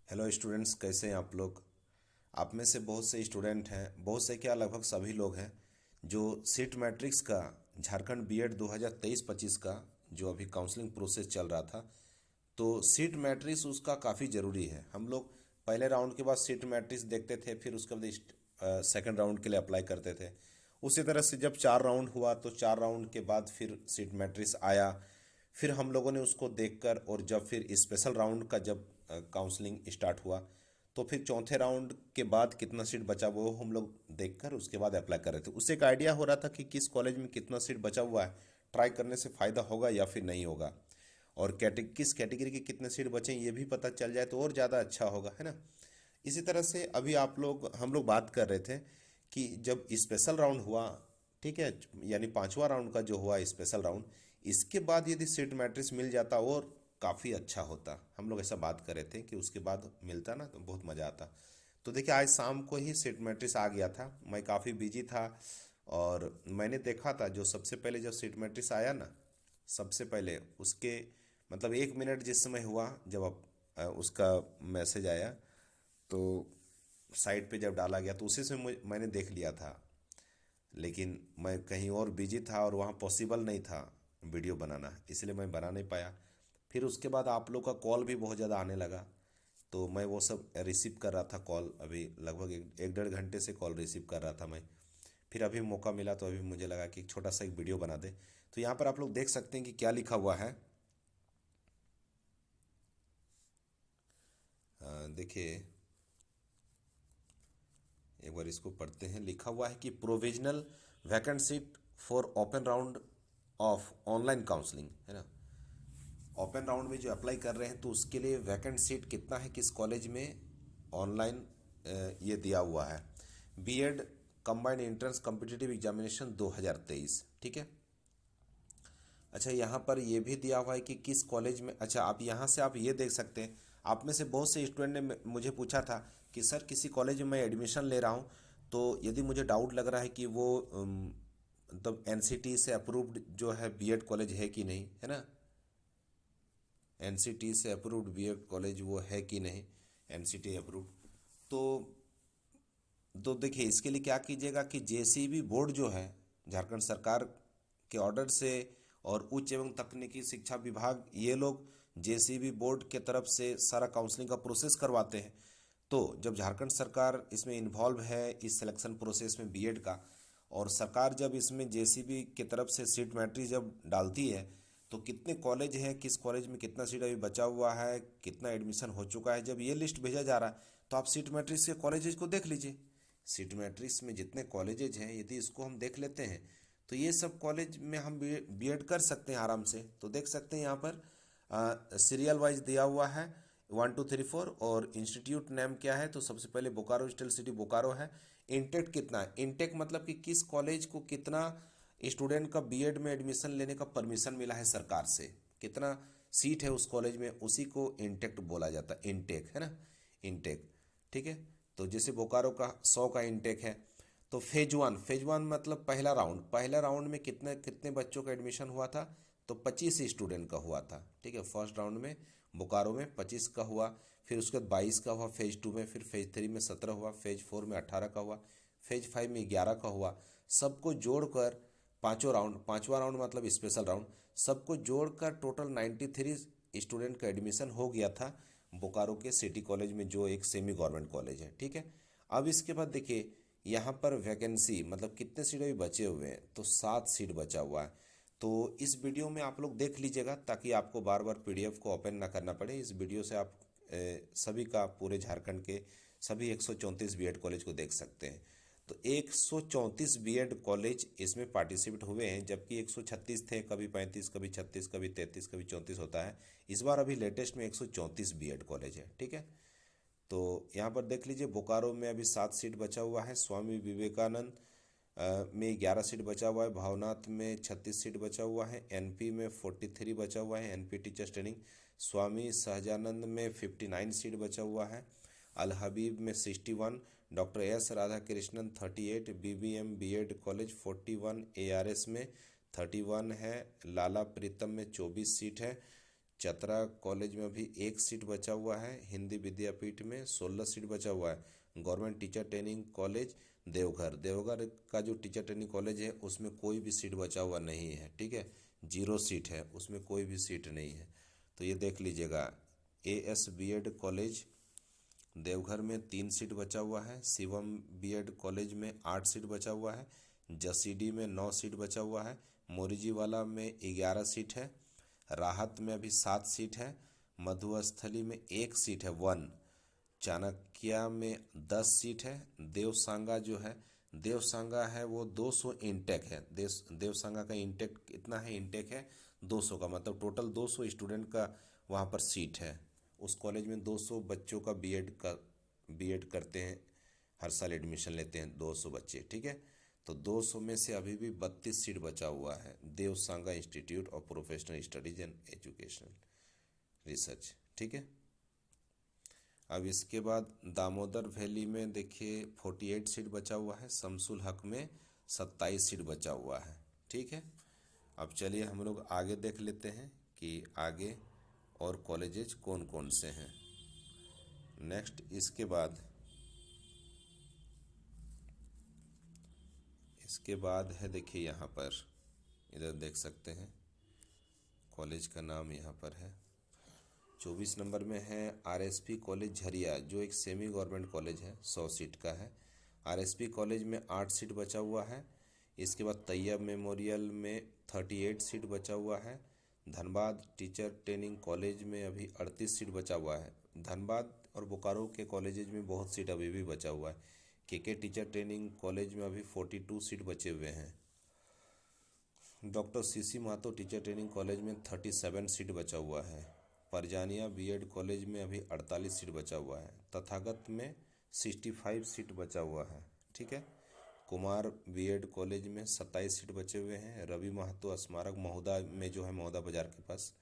Hello students, कैसे हैं आप लोग। आप में से बहुत से स्टूडेंट हैं, बहुत से क्या लगभग सभी लोग हैं जो सीट मैट्रिक्स का झारखंड बीएड 2023-25 का जो अभी काउंसलिंग प्रोसेस चल रहा था, तो सीट मैट्रिक्स उसका काफ़ी ज़रूरी है। हम लोग पहले राउंड के बाद सीट मैट्रिक्स देखते थे, फिर उसके बाद सेकंड राउंड के लिए अप्लाई करते थे। उसी तरह से जब 4 राउंड हुआ तो 4 राउंड के बाद फिर सीट मैट्रिक्स आया। फिर हम लोगों ने उसको देखकर, और जब फिर स्पेशल राउंड का जब काउंसलिंग स्टार्ट हुआ, तो फिर चौथे राउंड के बाद कितना सीट बचा वो हम लोग देखकर उसके बाद अप्लाई कर रहे थे। उससे एक आइडिया हो रहा था कि किस कॉलेज में कितना सीट बचा हुआ है, ट्राई करने से फ़ायदा होगा या फिर नहीं होगा, और किस कैटेगरी के कितने सीट बचे ये भी पता चल जाए तो और ज़्यादा अच्छा होगा, है ना। इसी तरह से अभी हम लोग बात कर रहे थे कि जब स्पेशल राउंड हुआ, ठीक है, यानी 5वां राउंड का जो हुआ स्पेशल राउंड, इसके बाद यदि सीट मैट्रिक्स मिल जाता और काफ़ी अच्छा होता। हम लोग ऐसा बात कर रहे थे कि उसके बाद मिलता ना तो बहुत मज़ा आता। तो देखिए, आज शाम को ही सीट मैट्रिक्स आ गया था। मैं काफ़ी बिजी था और मैंने देखा था, जो सबसे पहले जब सीट मैट्रिक्स आया ना, सबसे पहले उसके मतलब 1 मिनट जिस समय हुआ, जब उसका मैसेज आया, तो साइट पे जब डाला गया तो उसी से मैंने देख लिया था। लेकिन मैं कहीं और बिजी था और वहाँ पॉसिबल नहीं था वीडियो बनाना, इसलिए मैं बना नहीं पाया। फिर उसके बाद आप लोग का कॉल भी बहुत ज़्यादा आने लगा, तो मैं वो सब रिसीव कर रहा था कॉल। अभी लगभग एक डेढ़ घंटे से कॉल रिसीव कर रहा था मैं। फिर अभी मौका मिला तो अभी मुझे लगा कि एक छोटा सा एक वीडियो बना दे। तो यहाँ पर आप लोग देख सकते हैं कि क्या लिखा हुआ है। देखिए, एक बार इसको पढ़ते हैं। लिखा हुआ है कि provisional vacant seat for open round of online counselling, है ना। ओपन राउंड में जो अप्लाई कर रहे हैं तो उसके लिए वैकेंट सीट कितना है, किस कॉलेज में, ऑनलाइन ये दिया हुआ है। BEd combined entrance competitive examination 2023, ठीक है। अच्छा, यहाँ पर ये भी दिया हुआ है कि किस कॉलेज में। अच्छा, आप यहाँ से आप ये देख सकते हैं। आप में से बहुत से स्टूडेंट ने मुझे पूछा था कि सर, किसी कॉलेज में मैं एडमिशन ले रहा हूँ, तो यदि मुझे डाउट लग रहा है कि वो मतलब एनसीटी से अप्रूव्ड जो है बीएड कॉलेज है कि नहीं, है ना, एनसीटी से अप्रूव्ड बीएड कॉलेज वो है कि नहीं, एनसीटी अप्रूव्ड। तो देखिए, इसके लिए क्या कीजिएगा कि जेसीबी बोर्ड जो है, झारखंड सरकार के ऑर्डर से, और उच्च एवं तकनीकी शिक्षा विभाग, ये लोग जेसीबी बोर्ड के तरफ से सारा काउंसलिंग का प्रोसेस करवाते हैं। तो जब झारखंड सरकार इसमें इन्वॉल्व है इस सिलेक्शन प्रोसेस में बीएड का, और सरकार जब इसमें जेसीबी की तरफ से सीट मैट्रिक्स जब डालती है, तो कितने कॉलेज हैं, किस कॉलेज में कितना सीट अभी बचा हुआ है, कितना एडमिशन हो चुका है, जब ये लिस्ट भेजा जा रहा है, तो आप सीट मैट्रिक्स के कॉलेजेस को देख लीजिए। सीट मैट्रिक्स में जितने कॉलेजेज हैं, यदि इसको हम देख लेते हैं, तो ये सब कॉलेज में हम बीएड कर सकते हैं आराम से। तो देख सकते हैं यहाँ पर सीरियल वाइज दिया हुआ है, 1 2 3 4, और इंस्टीट्यूट नेम क्या है, तो सबसे पहले बोकारो स्टील सिटी बोकारो है। इंटेक कितना है, इंटेक मतलब कि किस कॉलेज को कितना स्टूडेंट का बीएड में एडमिशन लेने का परमिशन मिला है सरकार से, कितना सीट है उस कॉलेज में, उसी को इंटेक्ट बोला जाता है, इंटेक, है ना, इंटेक, ठीक है। तो जैसे बोकारो का 100 का इंटेक है, तो फेज वन मतलब पहला राउंड में कितने कितने बच्चों का एडमिशन हुआ था, तो 25 स्टूडेंट का हुआ था, ठीक है। फर्स्ट राउंड में बोकारो में 25 का हुआ, फिर उसके बाद 22 का हुआ फेज 2 में, फिर फेज 3 में 17 हुआ, फेज 4 में 18 का हुआ, फेज 5 में 11 का हुआ। सबको जोड़कर पाँचवा राउंड मतलब स्पेशल राउंड, सबको जोड़कर टोटल 93 स्टूडेंट का एडमिशन हो गया था बोकारो के सिटी कॉलेज में, जो एक सेमी गवर्नमेंट कॉलेज है, ठीक है। अब इसके बाद देखिए, यहाँ पर वैकेंसी मतलब कितने सीट अभी बचे हुए हैं, तो 7 सीट बचा हुआ है। तो इस वीडियो में आप लोग देख लीजिएगा, ताकि आपको बार बार पीडीएफ को ओपन ना करना पड़े। इस वीडियो से आप सभी का, पूरे झारखंड के सभी 134 बीएड कॉलेज को देख सकते हैं। तो 134 बीएड कॉलेज इसमें पार्टिसिपेट हुए हैं, जबकि 136 थे, कभी 35, कभी 36, कभी 33, कभी 34 होता है। इस बार अभी लेटेस्ट में 134 बीएड कॉलेज है, ठीक है। तो यहाँ पर देख लीजिए, बोकारो में अभी 7 सीट बचा हुआ है, स्वामी विवेकानंद में 11 सीट बचा हुआ है, भावनाथ में 36 सीट बचा हुआ है, एनपी में 43 बचा हुआ है, NP teachers training, Swami Sahajanand में 59 सीट बचा हुआ है, अल हबीब में 61, doctor S Radha Krishnan 38, BBM BEd college 41, ARS में 31 है, लाला प्रीतम में 24 सीट है, चतरा कॉलेज में अभी एक सीट बचा हुआ है। हिंदी विद्यापीठ में 16 सीट बचा हुआ है। Government teacher training college Deoghar, Deoghar का जो टीचर ट्रेनिंग कॉलेज है उसमें कोई भी सीट बचा हुआ नहीं है, ठीक है, 0 सीट है, उसमें कोई भी सीट नहीं है। तो ये देख लीजिएगा। एएस बीएड कॉलेज देवघर में 3 सीट बचा हुआ है। शिवम बीएड कॉलेज में 8 सीट बचा हुआ है। जसीडी में 9 सीट बचा हुआ है। मोरीजीवाला में 11 सीट है। राहत में अभी 7 सीट है। मधुस्थली में 1 सीट है, 1। चाणक्य में 10 सीट है। देवसांगा जो है, देवसांगा है वो 200 इंटेक है। देवसांगा का इंटेक कितना है? इंटेक है 200 का, मतलब टोटल 200 स्टूडेंट का वहाँ पर सीट है। उस कॉलेज में 200 बच्चों का बीएड करते हैं, हर साल एडमिशन लेते हैं 200 बच्चे, ठीक है। तो 200 में से अभी भी 32 सीट बचा हुआ है Devsanga institute of professional studies and educational research, ठीक है। अब इसके बाद दामोदर वैली में देखिए 48 सीट बचा हुआ है। शमसुल हक में 27 सीट बचा हुआ है, ठीक है। अब चलिए हम लोग आगे देख लेते हैं कि आगे और कॉलेजेज कौन कौन से हैं। नेक्स्ट इसके बाद है, देखिए यहाँ पर इधर देख सकते हैं कॉलेज का नाम यहाँ पर है। 24 नंबर में है आरएसपी कॉलेज झरिया, जो एक सेमी गवर्नमेंट कॉलेज है, 100 सीट का है। आरएसपी कॉलेज में 8 सीट बचा हुआ है। इसके बाद तैयब मेमोरियल में 38 सीट बचा हुआ है। धनबाद टीचर ट्रेनिंग कॉलेज में अभी 38 सीट बचा हुआ है। धनबाद और बोकारो के कॉलेजेज में बहुत सीट अभी भी बचा हुआ है। केके टीचर ट्रेनिंग कॉलेज में अभी 42 सीट बचे हुए हैं। Doctor CC Mahato teacher training college में 37 सीट बचा हुआ है। परजानिया बीएड कॉलेज में अभी 48 सीट बचा हुआ है। तथागत में 65 सीट बचा हुआ है, ठीक है। कुमार बीएड कॉलेज में 27 सीट बचे हुए हैं। रवि महतो स्मारक महोदा में जो है, महोदा बाजार के पास,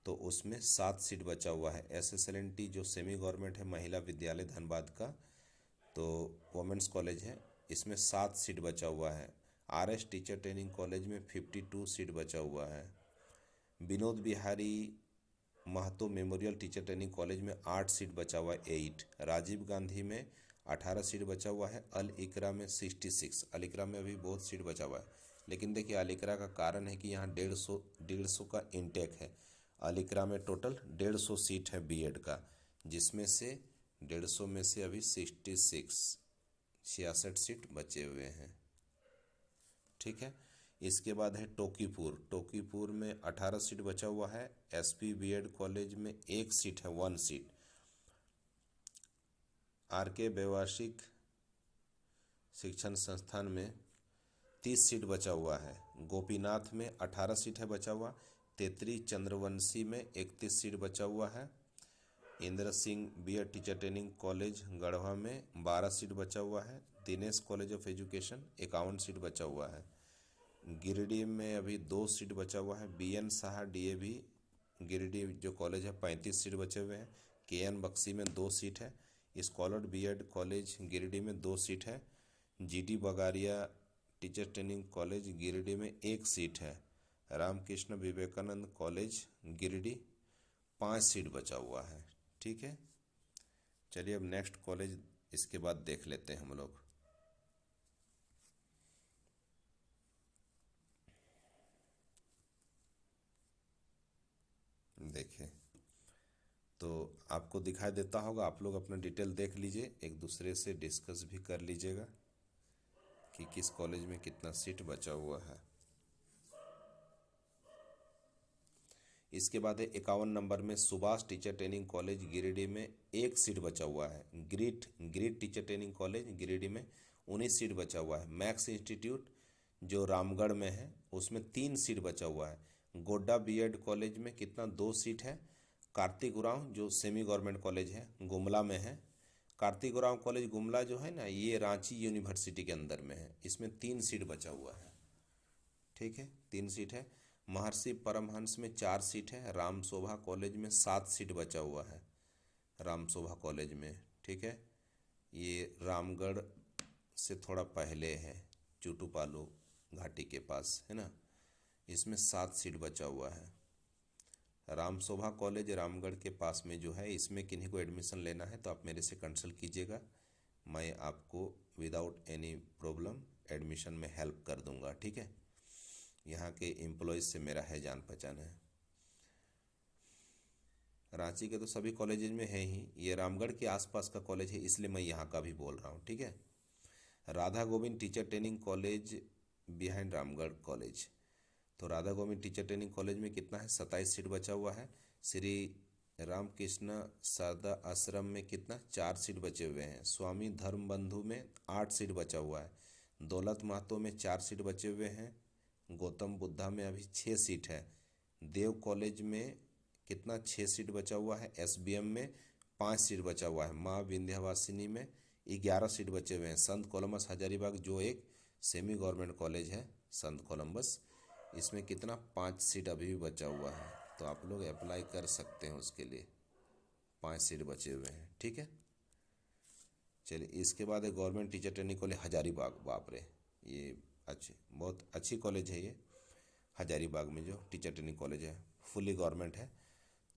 तो उसमें 7 सीट बचा हुआ है। एसएसएलएनटी जो सेमी गवर्नमेंट है महिला विद्यालय धनबाद का, तो वोमेंस कॉलेज है, इसमें 7 सीट बचा हुआ है। आरएस टीचर ट्रेनिंग कॉलेज में 52 सीट बचा हुआ है। Vinod Bihari Mahato memorial teacher training college में 8 सीट बचा हुआ है, 8। राजीव गांधी में 18 सीट बचा हुआ है। अल इकरा में 66, अल इकरा में अभी बहुत सीट बचा हुआ है। लेकिन देखिए अल इकरा का कारण है कि यहाँ 150 का इंटेक है। अल इकरा में टोटल 150 सीट है बीएड का, जिसमें से 150 में से अभी 66 सीट बचे हुए हैं, ठीक है। इसके बाद है टोकीपुर, टोकीपुर में 18 सीट बचा हुआ है। एसपी बीएड कॉलेज में 1 सीट है, 1 सीट। आरके व्यवसायिक शिक्षण संस्थान में 30 सीट बचा हुआ है। गोपीनाथ में 18 सीट है बचा हुआ। तेतरी चंद्रवंशी में 31 सीट बचा हुआ है। Indra Singh BEd teacher training college Garhwa में 12 सीट बचा हुआ है। Dinesh college of education 51 seat बचा हुआ है। गिरिडीह में अभी 2 सीट बचा हुआ है। बीएन शाह डीएवी गिरिडीह जो कॉलेज है 35 सीट बचे हुए हैं। केएन बक्सी में 2 सीट है। स्कॉलर बीएड कॉलेज गिरिडीह में 2 सीट है। GD Bagaria teacher training college Giridih में 1 सीट है। रामकृष्ण विवेकानंद कॉलेज गिरिडीह 5 सीट बचा हुआ है, ठीक है। चलिए अब नेक्स्ट कॉलेज इसके बाद देख लेते हैं हम लोग। देखिए तो आपको दिखाई देता होगा, आप लोग अपना डिटेल देख लीजिए, एक दूसरे से डिस्कस भी कर लीजिएगा कि किस कॉलेज में कितना सीट बचा हुआ है। इसके बाद है 51 नंबर में Subhash teacher training college Giridih में 1 सीट बचा हुआ है। Greet teacher training college Giridih में 19 सीट बचा हुआ है। मैक्स इंस्टीट्यूट जो रामगढ़ में है उसमें 3 सीट बचा हुआ है। गोड्डा बीएड कॉलेज में कितना 2 सीट है। कार्तिक उरांव जो सेमी गवर्नमेंट कॉलेज है गुमला में है। कार्तिक उरांव कॉलेज गुमला जो है ना, ये रांची यूनिवर्सिटी के अंदर में है, इसमें 3 सीट बचा हुआ है, ठीक है, 3 सीट है। महर्षि परमहंस में 4 सीट है। रामशोभा कॉलेज में 7 सीट बचा हुआ है, रामशोभा कॉलेज में, ठीक है। ये रामगढ़ से थोड़ा पहले है, चूटूपालू घाटी के पास है ना, इसमें 7 सीट बचा हुआ है। राम शोभा कॉलेज रामगढ़ के पास में जो है, इसमें किन्हीं को एडमिशन लेना है तो आप मेरे से कंसल्ट कीजिएगा, मैं आपको विदाउट एनी प्रॉब्लम एडमिशन में हेल्प कर दूंगा, ठीक है। यहाँ के एम्प्लॉयज़ से मेरा है जान पहचान है। रांची के तो सभी कॉलेजेज में है ही, ये रामगढ़ के आसपास का कॉलेज है इसलिए मैं यहाँ का भी बोल रहा हूँ, ठीक है। Radha Govind teacher training college behind Ramgarh college. तो Radha Govind teacher training college में कितना है, 27 सीट बचा हुआ है। श्री रामकृष्ण शारदा आश्रम में कितना, 4 सीट बचे हुए हैं। स्वामी धर्म बंधु में 8 सीट बचा हुआ है। दौलत महतो में 4 सीट बचे हुए हैं। गौतम बुद्धा में अभी 6 सीट है। देव कॉलेज में कितना, 6 सीट बचा हुआ है। एसबीएम में 5 सीट बचा हुआ है। माँ विंध्यवासिनी में 11 सीट बचे हुए हैं। संत कोलम्बस हजारीबाग जो एक सेमी गवर्नमेंट कॉलेज है संत कोलम्बस, इसमें कितना, 5 सीट अभी भी बचा हुआ है, तो आप लोग अप्लाई कर सकते हैं उसके लिए, 5 सीट बचे हुए हैं, ठीक है। चलिए, इसके बाद है government teacher training college Hazaribagh. बाप रे, ये अच्छी, बहुत अच्छी कॉलेज है ये हजारीबाग में जो टीचर ट्रेनिंग कॉलेज है, फुली गवर्नमेंट है।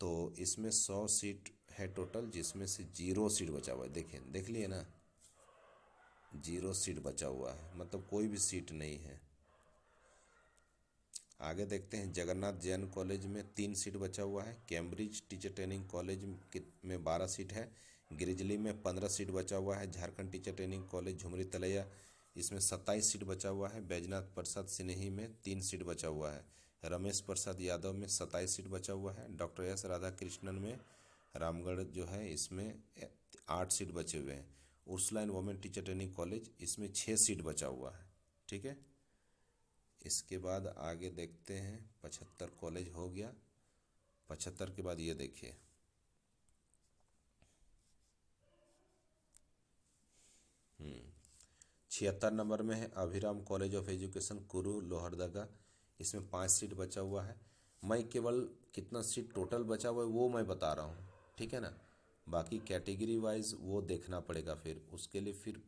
तो इसमें 100 सीट है टोटल, जिसमें से 0 सीट बचा हुआ है। देखिए, देख लिए ना, 0 सीट बचा हुआ है, मतलब कोई भी सीट नहीं है। आगे देखते हैं, जगन्नाथ जैन कॉलेज में 3 सीट बचा हुआ है। कैम्ब्रिज टीचर ट्रेनिंग कॉलेज में 12 सीट है। गिरिजली में 15 सीट बचा हुआ है। Jharkhand teacher training college Jhumri Telaiya, इसमें 27 सीट बचा हुआ है। बैजनाथ प्रसाद सिन्ही में 3 सीट बचा हुआ है। रमेश प्रसाद यादव में 27 सीट बचा हुआ है। डॉक्टर एस राधाकृष्णन में रामगढ़ जो है, इसमें 8 सीट बचे हुए हैं। Ursula and women teacher training college, इसमें 6 सीट बचा हुआ है, ठीक है। इसके बाद आगे देखते हैं, 75 कॉलेज हो गया। 75 के बाद ये देखिए, हम्म 76 नंबर में है Abhiram college of education Kuru Lohardaga, इसमें 5 सीट बचा हुआ है। मैं केवल कितना सीट टोटल बचा हुआ है वो मैं बता रहा हूँ, ठीक है ना। बाकी कैटेगरी वाइज वो देखना पड़ेगा, फिर उसके लिए फिर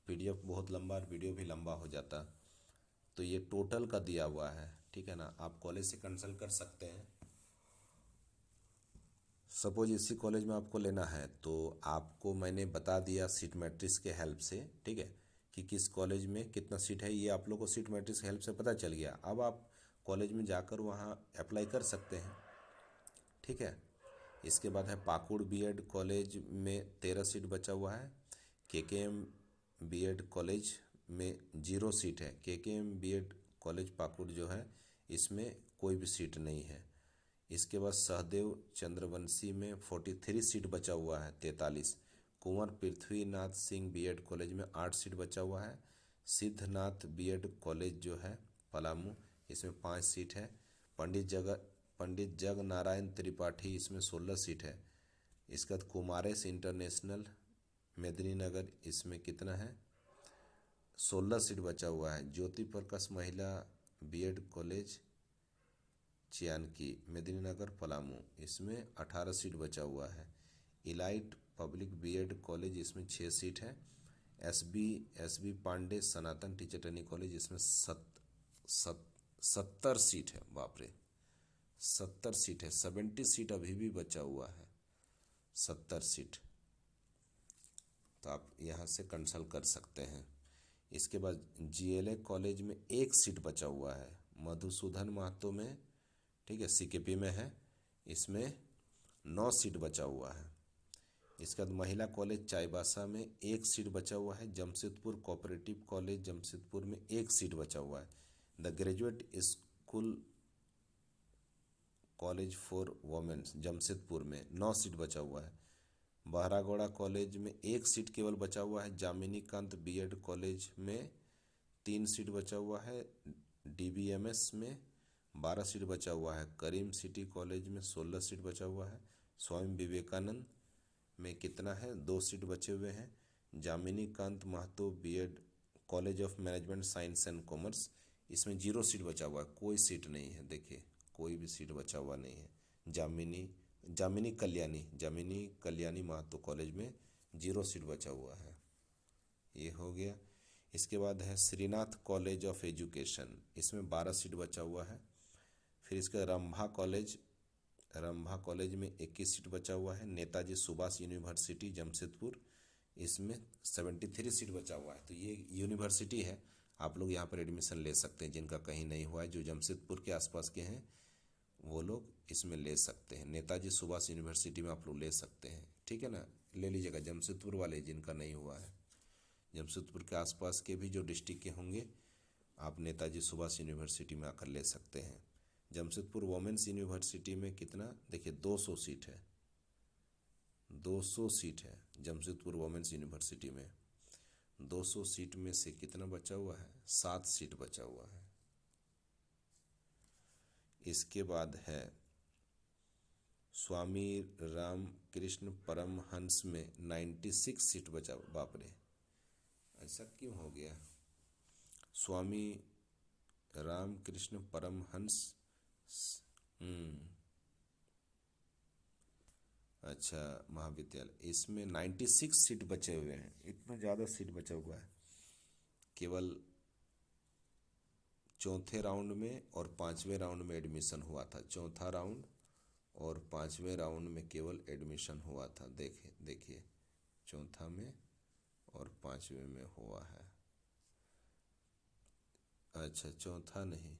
पीडीएफ बहुत लंबा और वीडियो भी लंबा हो जाता। तो ये टोटल का दिया हुआ है, ठीक है ना। आप कॉलेज से कंसल्ट कर सकते हैं। सपोज इसी कॉलेज में आपको लेना है तो आपको मैंने बता दिया सीट मैट्रिक्स के हेल्प से, ठीक है, कि किस कॉलेज में कितना सीट है, ये आप लोग को सीट मैट्रिक्स के हेल्प से पता चल गया। अब आप कॉलेज में जाकर वहाँ अप्लाई कर सकते हैं, ठीक है। इसके बाद है पाकुड़ बीएड कॉलेज में 13 सीट बचा हुआ है। केकेएम बीएड कॉलेज में 0 सीट है। केकेएम बीएड कॉलेज पाकुड़ जो है, इसमें कोई भी सीट नहीं है। इसके बाद सहदेव चंद्रवंशी में 43 सीट बचा हुआ है, 43। कुंवर पृथ्वीनाथ सिंह बीएड कॉलेज में 8 सीट बचा हुआ है। सिद्धनाथ बीएड कॉलेज जो है पलामू, इसमें 5 सीट है। पंडित जग नारायण त्रिपाठी, इसमें 16 सीट है। इसके बाद कुमारेश इंटरनेशनल मेदिनीनगर, इसमें कितना है, 16 सीट बचा हुआ है। ज्योति प्रकाश महिला बीएड कॉलेज चियानकी मेदिनीनगर पलामू, इसमें 18 सीट बचा हुआ है। इलाइट पब्लिक बीएड कॉलेज, इसमें 6 सीट है। एस बी पांडे सनातन टीचर ट्रेनिंग कॉलेज, इसमें 70 सीट है। बाप रे, 70 सीट है। 70 सीट अभी भी बचा हुआ है, 70 सीट। तो आप यहाँ से कंसल्ट कर सकते हैं। इसके बाद जीएलए कॉलेज में 1 सीट बचा हुआ है। मधुसूदन महतो में, ठीक है, सीकेपी में है, इसमें 9 सीट बचा हुआ है। इसके बाद महिला कॉलेज चाईबासा में 1 सीट बचा हुआ है। जमशेदपुर कोऑपरेटिव कॉलेज जमशेदपुर में 1 सीट बचा हुआ है। The graduate school college for women's Jamshedpur में 9 सीट बचा हुआ है। बहरागोड़ा कॉलेज में 1 सीट केवल बचा हुआ है। जामिनी कांत बीएड कॉलेज में 3 सीट बचा हुआ है। डीबीएमएस में 12 सीट बचा हुआ है। करीम सिटी कॉलेज में 16 सीट बचा हुआ है। स्वामी विवेकानंद में कितना है, 2 सीट बचे हुए हैं। Jamini Kant Mahto BEd college of management science and commerce, इसमें 0 सीट बचा हुआ है, कोई सीट नहीं है। देखिए, कोई भी सीट बचा हुआ नहीं है। जामिनी कल्याणी महतो कॉलेज में 0 सीट बचा हुआ है। ये हो गया। इसके बाद है श्रीनाथ कॉलेज ऑफ एजुकेशन, इसमें 12 सीट बचा हुआ है। फिर इसका रंभा कॉलेज रंभा कॉलेज में 21 सीट बचा हुआ है। नेताजी सुभाष यूनिवर्सिटी जमशेदपुर, इसमें 73 सीट बचा हुआ है। तो ये यूनिवर्सिटी है, आप लोग यहाँ पर एडमिशन ले सकते हैं। जिनका कहीं नहीं हुआ है, जो जमशेदपुर के आसपास के हैं, वो लोग इसमें ले सकते हैं। नेताजी सुभाष यूनिवर्सिटी में आप लोग ले सकते हैं, ठीक है ना, ले लीजिएगा। जमशेदपुर वाले जिनका नहीं हुआ है, जमशेदपुर के आसपास के भी जो डिस्ट्रिक्ट के होंगे, आप नेताजी सुभाष यूनिवर्सिटी में आकर ले सकते हैं। जमशेदपुर वोमेंस यूनिवर्सिटी में कितना, देखिए 200 सीट है, 200 सीट है जमशेदपुर वोमेंस यूनिवर्सिटी में। 200 सीट में से कितना बचा हुआ है, 7 सीट बचा हुआ है। इसके बाद है स्वामी रामकृष्ण परमहंस में 96 सीट बचा। बाप रे, ऐसा क्यों हो गया। स्वामी रामकृष्ण परमहंस, अच्छा, महाविद्यालय, इसमें 96 सीट बचे हुए हैं। इतना ज़्यादा सीट बचा हुआ है। केवल चौथे राउंड में और पांचवें राउंड में एडमिशन हुआ था। चौथा राउंड और पांचवें राउंड में केवल एडमिशन हुआ था। देखिए चौथा में और पांचवें में हुआ है। अच्छा, चौथा नहीं,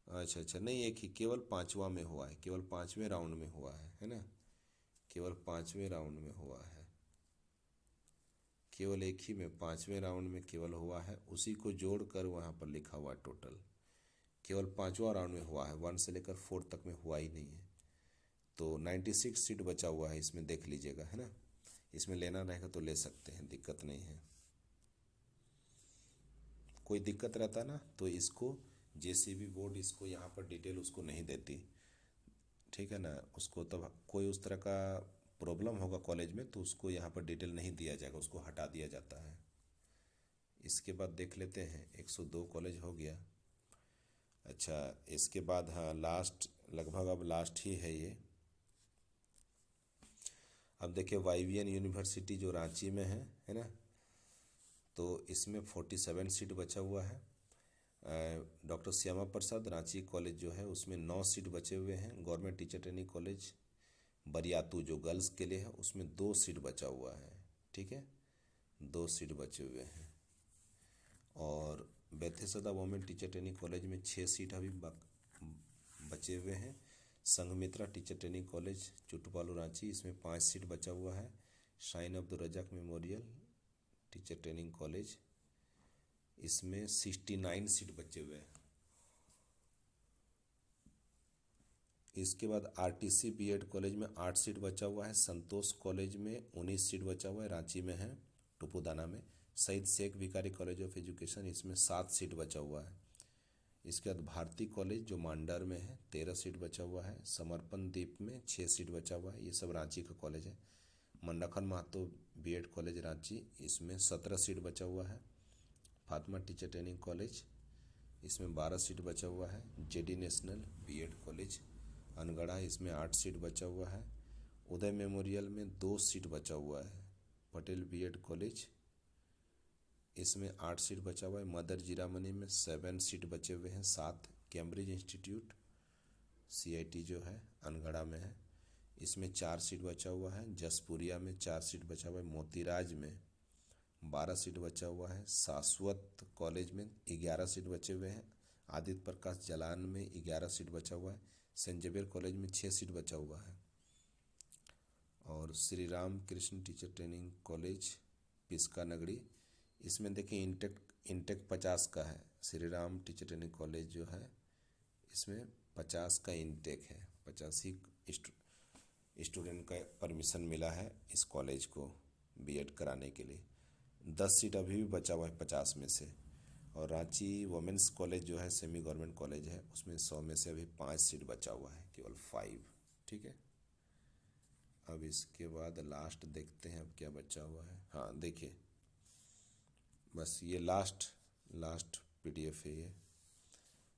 अच्छा नहीं, एक ही, केवल पांचवा में हुआ है, केवल पांचवें राउंड में हुआ है ना, केवल पांचवें राउंड में हुआ है, केवल एक ही में पांचवें राउंड में केवल हुआ है। उसी को जोड़कर वहाँ पर लिखा हुआ टोटल केवल पांचवा राउंड में हुआ है, 1 से लेकर 4 तक में हुआ ही नहीं है। तो 96 सीट बचा हुआ है, इसमें देख लीजिएगा, है ना। इसमें लेना रहेगा तो ले सकते हैं, दिक्कत नहीं है। कोई दिक्कत रहता ना तो इसको जेसीबी बोर्ड इसको यहाँ पर डिटेल उसको नहीं देती, ठीक है ना। उसको तब कोई उस तरह का प्रॉब्लम होगा कॉलेज में तो उसको यहाँ पर डिटेल नहीं दिया जाएगा, उसको हटा दिया जाता है। इसके बाद देख लेते हैं, 102 कॉलेज हो गया। अच्छा, इसके बाद हाँ लास्ट, लगभग अब लास्ट ही है ये। अब देखिए वाईवीएन यूनिवर्सिटी जो रांची में है ना, तो इसमें 47 सीट बचा हुआ है। डॉक्टर श्यामा प्रसाद रांची कॉलेज जो है उसमें 9 सीट बचे हुए हैं। Government teacher training college Bariatu जो गर्ल्स के लिए है उसमें 2 सीट बचा हुआ है, ठीक है, 2 सीट बचे हुए हैं। और Bethesda women teacher training college में 6 सीट अभी बचे हुए हैं। Sanghamitra teacher training college Chutupalu Ranchi, इसमें 5 सीट बचा हुआ है। Shine Abdul Razak memorial teacher training college, इसमें 69 सीट बचे हुए हैं। इसके बाद आरटीसी बीएड कॉलेज में 8 सीट बचा हुआ है। संतोष कॉलेज में 19 सीट बचा हुआ है, रांची में है, टुपुदाना में। Saeed Sheikh Bhikhari college of education, इसमें 7 सीट बचा हुआ है। इसके बाद भारती कॉलेज जो मांडर में है 13 सीट बचा हुआ है। समर्पण द्वीप में 6 सीट बचा हुआ है, ये सब रांची का कॉलेज है। मंडाखन महतो बीएड कॉलेज रांची, इसमें 17 सीट बचा हुआ है। फातिमा टीचर ट्रेनिंग कॉलेज, इसमें 12 सीट बचा हुआ है। JD national BEd college Angara, इसमें 8 सीट बचा हुआ है। उदय मेमोरियल में 2 सीट बचा हुआ है। पटेल बीएड कॉलेज, इसमें 8 सीट बचा हुआ है। मदर जीरामनी में 7 सीट बचे हुए हैं, 7। कैम्ब्रिज इंस्टीट्यूट सीआईटी जो है अनगढ़ा में है, इसमें 4 सीट बचा हुआ है। जसपुरिया में 4 सीट बचा हुआ है। मोतीराज में 12 सीट बचा हुआ है। शाश्वत कॉलेज में 11 सीट बचे हुए हैं। आदित्य प्रकाश जलान में 11 सीट बचा हुआ है। सेंट जेवियर कॉलेज में 6 सीट बचा हुआ है। और Shri Ram Krishna teacher training college Piska नगरी, इसमें देखिए इंटेक 50 का है। Shri Ram teacher training college जो है इसमें 50 का इंटेक है, 50 ही स्टूडेंट का परमिशन मिला है इस कॉलेज को बीएड कराने के लिए। 10 सीट अभी भी बचा हुआ है 50 में से। और रांची वुमेंस कॉलेज जो है सेमी गवर्नमेंट कॉलेज है, उसमें 100 में से अभी 5 सीट बचा हुआ है, केवल 5, ठीक है। अब इसके बाद लास्ट देखते हैं अब क्या बचा हुआ है। हाँ देखिए, बस ये लास्ट पीडीएफ है ये।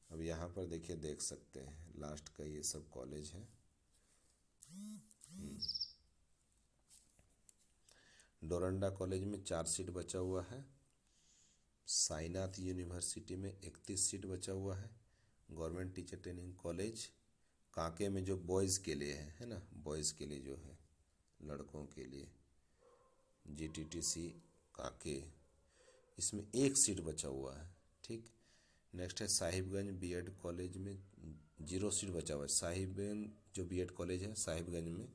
अब यहाँ पर देखिए, देख सकते हैं लास्ट का ये सब कॉलेज है। डोरंडा कॉलेज में 4 सीट बचा हुआ है। साईनाथ यूनिवर्सिटी में 31 सीट बचा हुआ है। Government teacher training college Kanke में जो बॉयज़ के लिए है ना, बॉयज़ के लिए जो है, लड़कों के लिए GTTC कांके, इसमें एक सीट बचा हुआ है। ठीक, नेक्स्ट है साहिबगंज बीएड कॉलेज में 0 सीट बचा हुआ है। साहिबगंज जो बीएड कॉलेज है साहिबगंज में,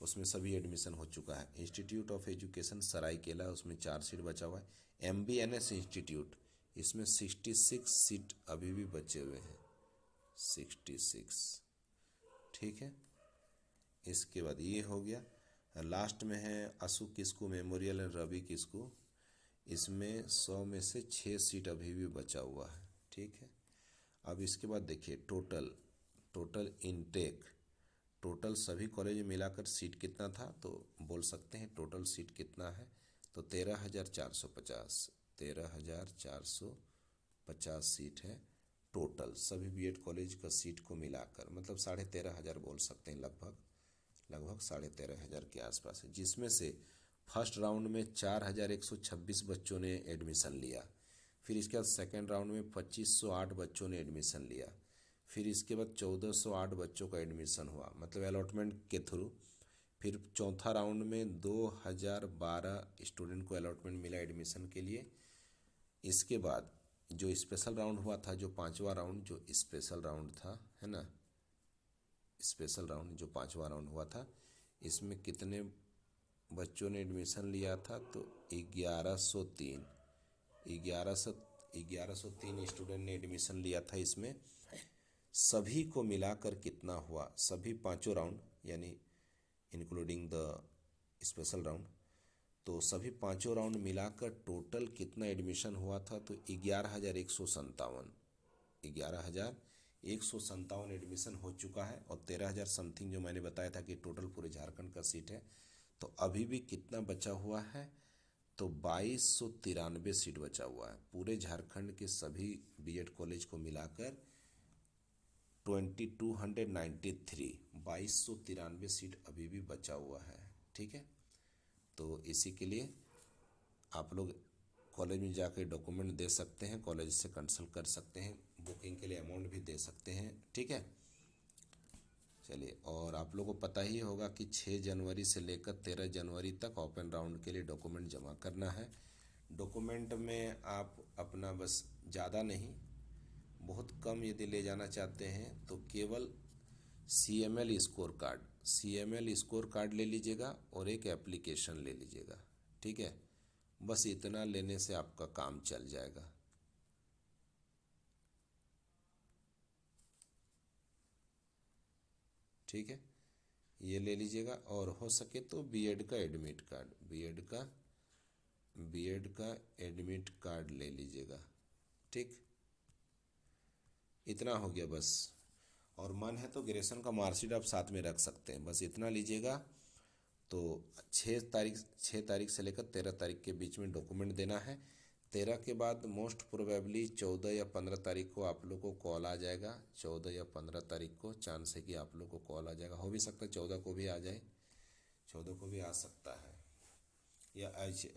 उसमें सभी एडमिशन हो चुका है। इंस्टीट्यूट ऑफ एजुकेशन सरायकेला, उसमें 4 सीट बचा हुआ है। MBNS इंस्टीट्यूट, इसमें 66 सीट अभी भी बचे हुए हैं, 66। ठीक है, इसके बाद ये हो गया। लास्ट में है असु किस्कू मेमोरियल एंड रवि किस्कू, इसमें 100 में से 6 सीट अभी भी बचा हुआ है। ठीक है, अब इसके बाद देखिए टोटल इनटेक, टोटल सभी कॉलेज में मिलाकर सीट कितना था, तो बोल सकते हैं टोटल सीट कितना है, तो 13,450, 13,450 सीट है टोटल सभी बीएड कॉलेज का सीट को मिलाकर, मतलब 13,500 बोल सकते हैं, लगभग 13,500 के आसपास है। जिसमें से फर्स्ट राउंड में 4,126 बच्चों ने एडमिशन लिया, फिर इसके बाद सेकेंड राउंड में 2,508 बच्चों ने एडमिशन लिया, फिर इसके बाद 1,408 बच्चों का एडमिशन हुआ, मतलब अलॉटमेंट के थ्रू। फिर चौथा राउंड में 2,012 स्टूडेंट को अलॉटमेंट मिला एडमिशन के लिए। इसके बाद जो स्पेशल राउंड हुआ था, जो 5वां राउंड जो स्पेशल राउंड था, है ना, स्पेशल राउंड जो 5वां राउंड हुआ था, इसमें कितने बच्चों ने एडमिशन लिया था, तो 1103 स्टूडेंट ने एडमिशन लिया था। इसमें सभी को मिलाकर कितना हुआ, सभी पांचों राउंड यानी इंक्लूडिंग द स्पेशल राउंड, तो सभी पांचों राउंड मिलाकर टोटल कितना एडमिशन हुआ था, तो 11,157 एडमिशन हो चुका है। और 13,000 समथिंग जो मैंने बताया था कि टोटल पूरे झारखंड का सीट है, तो अभी भी कितना बचा हुआ है, तो 2,293 सीट बचा हुआ है। पूरे झारखंड के सभी बीएड कॉलेज को मिलाकर 2,293 सीट अभी भी बचा हुआ है। ठीक है, तो इसी के लिए आप लोग कॉलेज में जाकर डॉक्यूमेंट दे सकते हैं, कॉलेज से कंसल्ट कर सकते हैं, बुकिंग के लिए अमाउंट भी दे सकते हैं। ठीक है, चलिए, और आप लोगों को पता ही होगा कि 6 जनवरी से लेकर 13 जनवरी तक ओपन राउंड के लिए डॉक्यूमेंट जमा करना है। डॉक्यूमेंट में आप अपना बस ज़्यादा नहीं, बहुत कम यदि ले जाना चाहते हैं तो केवल CML स्कोर कार्ड ले लीजिएगा और एक एप्लीकेशन ले लीजिएगा। ठीक है, बस इतना लेने से आपका काम चल जाएगा। ठीक है, ये ले लीजिएगा, और हो सके तो बीएड का एडमिट कार्ड ले लीजिएगा। ठीक, इतना हो गया बस। और मन है तो ग्रेजुएशन का मार्कशीट आप साथ में रख सकते हैं, बस इतना लीजिएगा। तो 6 तारीख से लेकर 13 तारीख के बीच में डॉक्यूमेंट देना है। 13 के बाद मोस्ट प्रोबेबली 14 या 15 तारीख को आप लोग को कॉल आ जाएगा। 14 या 15 तारीख को चांस है कि आप लोग को कॉल आ जाएगा, हो भी सकता है 14 को भी आ जाए, 14 को भी आ सकता है, या आज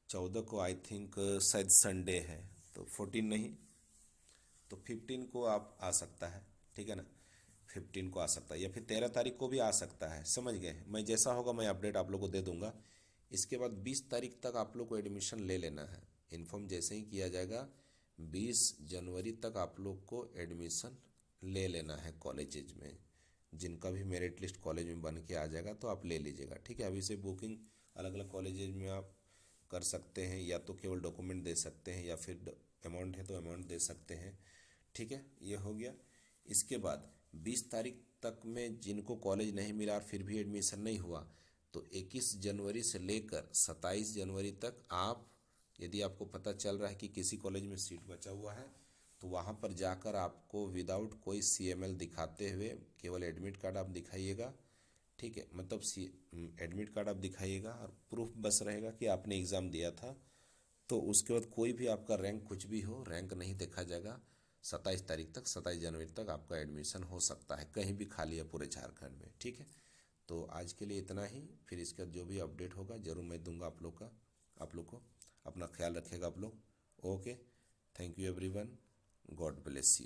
14 को आई थिंक शायद संडे है, तो 14 नहीं तो 15 को आप आ सकता है। ठीक है ना, 15 को आ सकता है, या फिर 13 तारीख को भी आ सकता है, समझ गए। मैं जैसा होगा मैं अपडेट आप लोग को दे दूंगा। इसके बाद 20 तारीख तक आप लोग को एडमिशन ले लेना है, इन्फॉर्म जैसे ही किया जाएगा 20 जनवरी तक आप लोग को एडमिशन ले लेना है कॉलेजेज में। जिनका भी मेरिट लिस्ट कॉलेज में बन के आ जाएगा तो आप ले लीजिएगा। ठीक है, अभी से बुकिंग अलग अलग कॉलेजेज में आप कर सकते हैं, या तो केवल डॉक्यूमेंट दे सकते हैं, या फिर अमाउंट है तो अमाउंट दे सकते हैं। ठीक है, ये हो गया। इसके बाद 20 तारीख तक में जिनको कॉलेज नहीं मिला और फिर भी एडमिशन नहीं हुआ, तो 21 जनवरी से लेकर 27 जनवरी तक आप, यदि आपको पता चल रहा है कि किसी कॉलेज में सीट बचा हुआ है, तो वहाँ पर जाकर आपको विदाउट कोई CML दिखाते हुए केवल एडमिट कार्ड आप दिखाइएगा। ठीक है, मतलब एडमिट कार्ड आप दिखाइएगा और प्रूफ बस रहेगा कि आपने एग्ज़ाम दिया था। तो उसके बाद कोई भी आपका रैंक कुछ भी हो, रैंक नहीं देखा जाएगा। 27 जनवरी तक आपका एडमिशन हो सकता है, कहीं भी खाली है पूरे झारखंड में। ठीक है, तो आज के लिए इतना ही, फिर इसका जो भी अपडेट होगा ज़रूर मैं दूंगा आप लोग को। अपना ख्याल रखिएगा आप लोग। Okay, thank you everyone, God bless you.